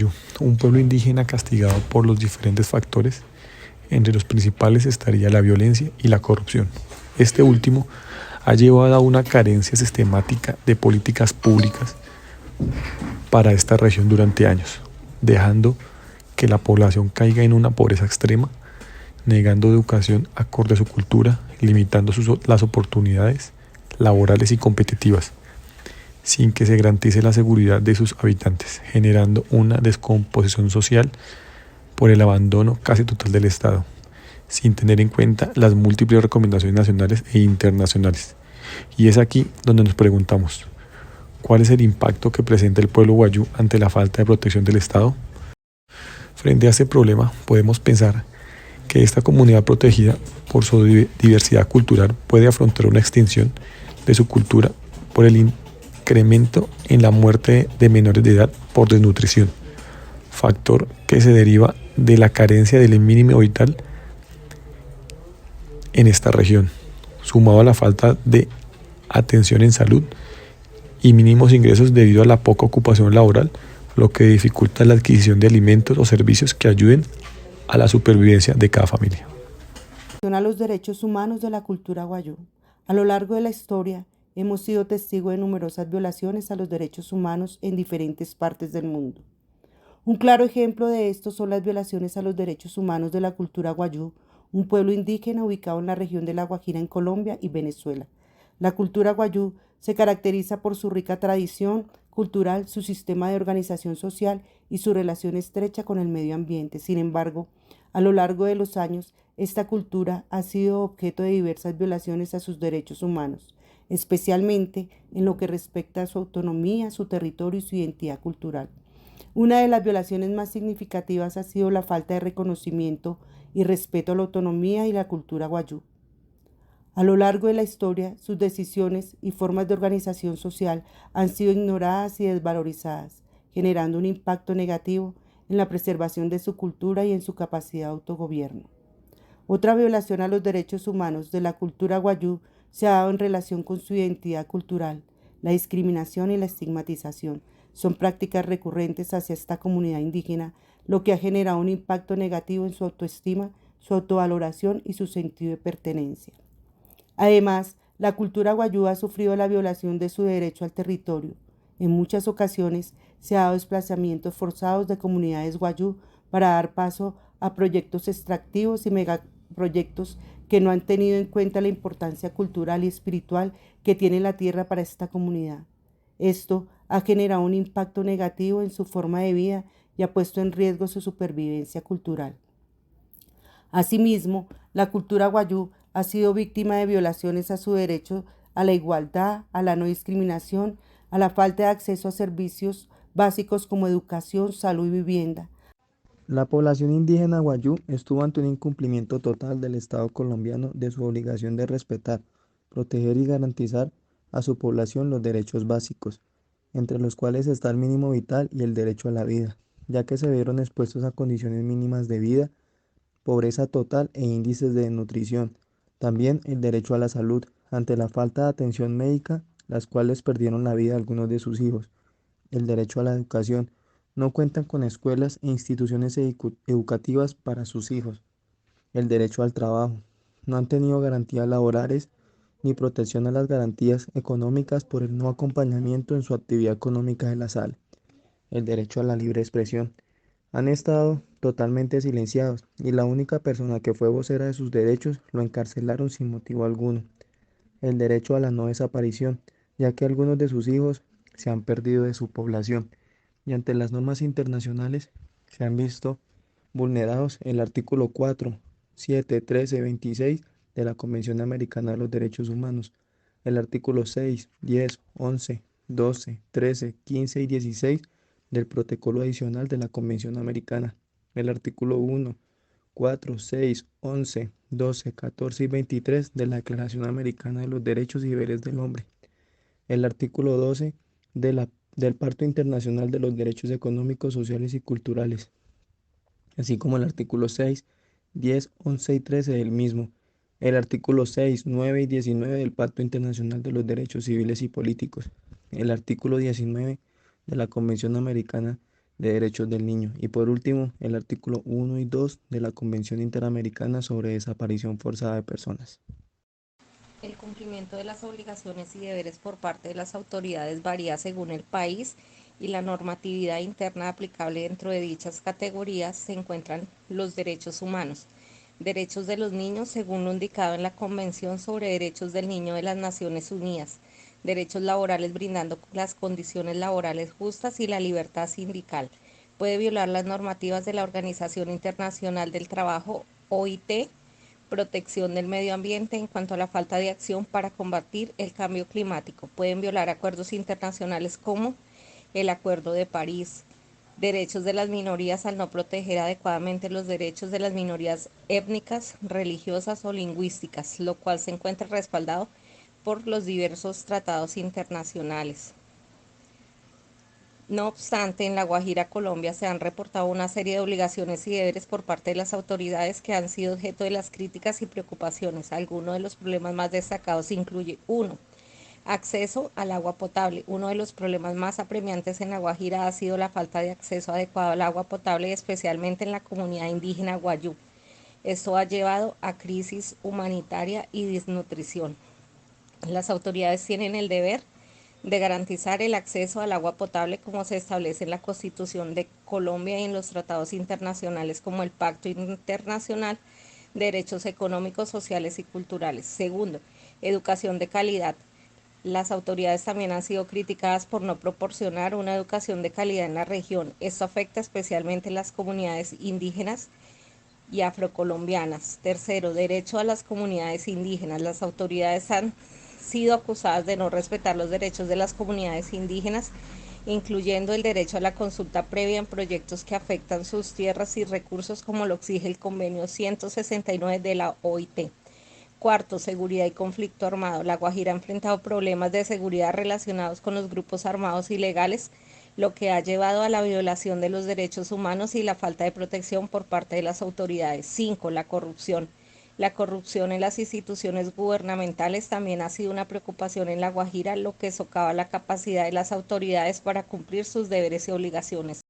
Guayú, un pueblo indígena castigado por los diferentes factores. Entre los principales estaría la violencia y la corrupción. Este último ha llevado a una carencia sistemática de políticas públicas para esta región durante años, dejando que la población caiga en una pobreza extrema, negando educación acorde a su cultura, limitando las oportunidades laborales y competitivas, sin que se garantice la seguridad de sus habitantes, generando una descomposición social por el abandono casi total del Estado, sin tener en cuenta las múltiples recomendaciones nacionales e internacionales. Y es aquí donde nos preguntamos, ¿cuál es el impacto que presenta el pueblo guayú ante la falta de protección del Estado? Frente a este problema, podemos pensar que esta comunidad protegida por su diversidad cultural puede afrontar una extinción de su cultura por el incremento en la muerte de menores de edad por desnutrición, factor que se deriva de la carencia del mínimo vital en esta región, sumado a la falta de atención en salud y mínimos ingresos debido a la poca ocupación laboral, lo que dificulta la adquisición de alimentos o servicios que ayuden a la supervivencia de cada familia. A los derechos humanos de la cultura guayú. A lo largo de la historia, hemos sido testigos de numerosas violaciones a los derechos humanos en diferentes partes del mundo. Un claro ejemplo de esto son las violaciones a los derechos humanos de la cultura guayú, un pueblo indígena ubicado en la región de La Guajira en Colombia y Venezuela. La cultura guayú se caracteriza por su rica tradición cultural, su sistema de organización social y su relación estrecha con el medio ambiente. Sin embargo, a lo largo de los años, esta cultura ha sido objeto de diversas violaciones a sus derechos humanos, especialmente en lo que respecta a su autonomía, su territorio y su identidad cultural. Una de las violaciones más significativas ha sido la falta de reconocimiento y respeto a la autonomía y la cultura guayú. A lo largo de la historia, sus decisiones y formas de organización social han sido ignoradas y desvalorizadas, generando un impacto negativo en la preservación de su cultura y en su capacidad de autogobierno. Otra violación a los derechos humanos de la cultura guayú se ha dado en relación con su identidad cultural. La discriminación y la estigmatización son prácticas recurrentes hacia esta comunidad indígena, lo que ha generado un impacto negativo en su autoestima, su autovaloración y su sentido de pertenencia. Además, la cultura guayú ha sufrido la violación de su derecho al territorio. En muchas ocasiones se ha dado desplazamientos forzados de comunidades guayú para dar paso a proyectos extractivos y megaproyectos que no han tenido en cuenta la importancia cultural y espiritual que tiene la tierra para esta comunidad. Esto ha generado un impacto negativo en su forma de vida y ha puesto en riesgo su supervivencia cultural. Asimismo, la cultura guayú ha sido víctima de violaciones a su derecho a la igualdad, a la no discriminación, a la falta de acceso a servicios básicos como educación, salud y vivienda. La población indígena guayú estuvo ante un incumplimiento total del Estado colombiano de su obligación de respetar, proteger y garantizar a su población los derechos básicos, entre los cuales está el mínimo vital y el derecho a la vida, ya que se vieron expuestos a condiciones mínimas de vida, pobreza total e índices de desnutrición. También el derecho a la salud, ante la falta de atención médica, las cuales perdieron la vida algunos de sus hijos. El derecho a la educación, no cuentan con escuelas e instituciones educativas para sus hijos. El derecho al trabajo, no han tenido garantías laborales ni protección a las garantías económicas por el no acompañamiento en su actividad económica de la SAL. El derecho a la libre expresión, han estado totalmente silenciados y la única persona que fue vocera de sus derechos lo encarcelaron sin motivo alguno. El derecho a la no desaparición, ya que algunos de sus hijos se han perdido de su población y ante las normas internacionales se han visto vulnerados el artículo 4, 7, 13, 26 de la Convención Americana de los Derechos Humanos, el artículo 6, 10, 11, 12, 13, 15 y 16 del Protocolo Adicional de la Convención Americana, el artículo 1, 4, 6, 11, 12, 14 y 23 de la Declaración Americana de los Derechos y Deberes del Hombre, el artículo 12 del Pacto Internacional de los Derechos Económicos, Sociales y Culturales, así como el artículo 6, 10, 11 y 13 del mismo, el artículo 6, 9 y 19 del Pacto Internacional de los Derechos Civiles y Políticos, el artículo 19 de la Convención Americana de Derechos del Niño. Y por último, el artículo 1 y 2 de la Convención Interamericana sobre Desaparición Forzada de Personas. El cumplimiento de las obligaciones y deberes por parte de las autoridades varía según el país y la normatividad interna aplicable dentro de dichas categorías se encuentran los derechos humanos. Derechos de los niños según lo indicado en la Convención sobre Derechos del Niño de las Naciones Unidas. Derechos laborales brindando las condiciones laborales justas y la libertad sindical. Puede violar las normativas de la Organización Internacional del Trabajo, OIT, protección del medio ambiente en cuanto a la falta de acción para combatir el cambio climático. Pueden violar acuerdos internacionales como el Acuerdo de París. Derechos de las minorías al no proteger adecuadamente los derechos de las minorías étnicas, religiosas o lingüísticas, lo cual se encuentra respaldado por los diversos tratados internacionales. No obstante, en La Guajira, Colombia, se han reportado una serie de obligaciones y deberes por parte de las autoridades que han sido objeto de las críticas y preocupaciones. Algunos de los problemas más destacados incluye 1. Acceso al agua potable. Uno de los problemas más apremiantes en La Guajira ha sido la falta de acceso adecuado al agua potable, especialmente en la comunidad indígena Guayú. Esto ha llevado a crisis humanitaria y desnutrición. Las autoridades tienen el deber de garantizar el acceso al agua potable como se establece en la Constitución de Colombia y en los tratados internacionales como el Pacto Internacional de Derechos Económicos, Sociales y Culturales. Segundo, educación de calidad. Las autoridades también han sido criticadas por no proporcionar una educación de calidad en la región. Esto afecta especialmente a las comunidades indígenas y afrocolombianas. Tercero, derecho a las comunidades indígenas. Las autoridades han sido acusadas de no respetar los derechos de las comunidades indígenas, incluyendo el derecho a la consulta previa en proyectos que afectan sus tierras y recursos, como lo exige el convenio 169 de la OIT. Cuarto, seguridad y conflicto armado. La Guajira ha enfrentado problemas de seguridad relacionados con los grupos armados ilegales, lo que ha llevado a la violación de los derechos humanos y la falta de protección por parte de las autoridades. 5. La corrupción. La corrupción en las instituciones gubernamentales también ha sido una preocupación en La Guajira, lo que socava la capacidad de las autoridades para cumplir sus deberes y obligaciones.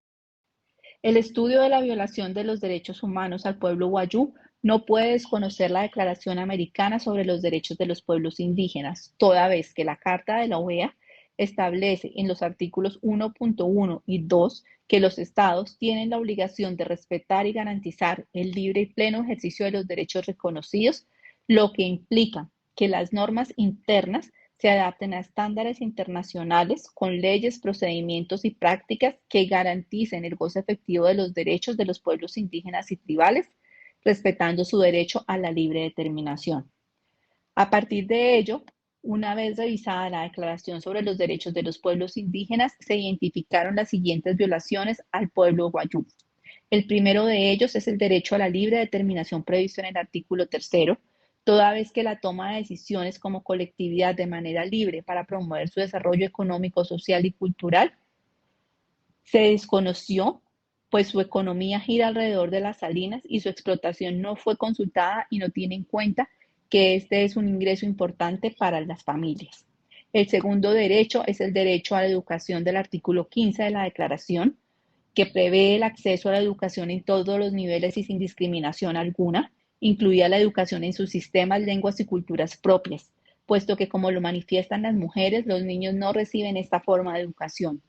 El estudio de la violación de los derechos humanos al pueblo Wayuu no puede desconocer la Declaración Americana sobre los Derechos de los Pueblos Indígenas, toda vez que la Carta de la OEA establece en los artículos 1.1 y 2 que los estados tienen la obligación de respetar y garantizar el libre y pleno ejercicio de los derechos reconocidos, lo que implica que las normas internas se adapten a estándares internacionales con leyes, procedimientos y prácticas que garanticen el goce efectivo de los derechos de los pueblos indígenas y tribales, respetando su derecho a la libre determinación. A partir de ello, una vez revisada la Declaración sobre los Derechos de los Pueblos Indígenas, se identificaron las siguientes violaciones al pueblo Wayuu. El primero de ellos es el derecho a la libre determinación previsto en el artículo 3º, toda vez que la toma de decisiones como colectividad de manera libre para promover su desarrollo económico, social y cultural se desconoció, pues su economía gira alrededor de las salinas y su explotación no fue consultada y no tiene en cuenta que este es un ingreso importante para las familias. El segundo derecho es el derecho a la educación del artículo 15 de la Declaración, que prevé el acceso a la educación en todos los niveles y sin discriminación alguna, incluida la educación en sus sistemas, lenguas y culturas propias, puesto que, como lo manifiestan las mujeres, los niños no reciben esta forma de educación.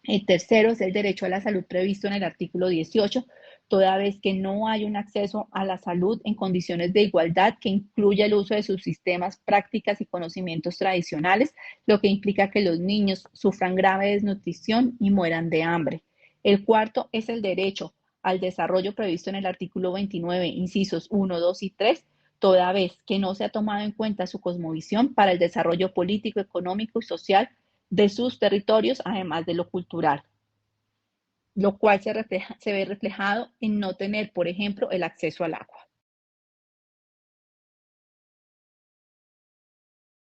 El tercero es el derecho a la salud previsto en el artículo 18, toda vez que no hay un acceso a la salud en condiciones de igualdad que incluya el uso de sus sistemas, prácticas y conocimientos tradicionales, lo que implica que los niños sufran grave desnutrición y mueran de hambre. El cuarto es el derecho al desarrollo previsto en el artículo 29, incisos 1, 2 y 3, toda vez que no se ha tomado en cuenta su cosmovisión para el desarrollo político, económico y social de sus territorios, además de lo cultural, lo cual se ve reflejado en no tener, por ejemplo, el acceso al agua.